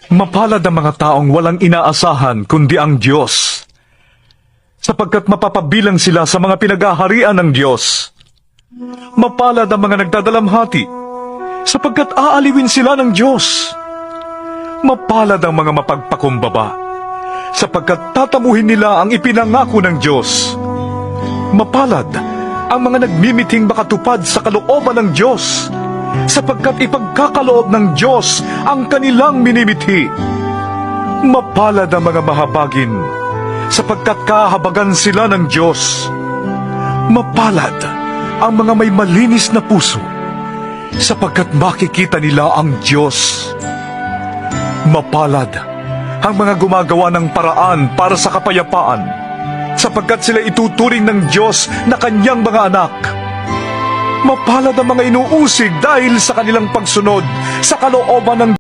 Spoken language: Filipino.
Mapalad ang mga taong walang inaasahan kundi ang Diyos, sapagkat mapapabilang sila sa mga pinagaharian ng Diyos. Mapalad ang mga nagdadalamhati, sapagkat aaliwin sila ng Diyos. Mapalad ang mga mapagpakumbaba, sapagkat tatamuhin nila ang ipinangako ng Diyos. Mapalad ang mga nagmimiting makatupad sa kalooban ng Diyos, sapagkat ipagkakaloob ng Diyos ang kanilang minimithi. Mapalad ang mga mahabagin, sapagkat kahabagan sila ng Diyos. Mapalad ang mga may malinis na puso, sapagkat makikita nila ang Diyos. Mapalad ang mga gumagawa ng paraan para sa kapayapaan, sapagkat sila ituturing ng Diyos na kanyang mga anak. Mapalad ang mga inuusig dahil sa kanilang pagsunod sa kalooban ng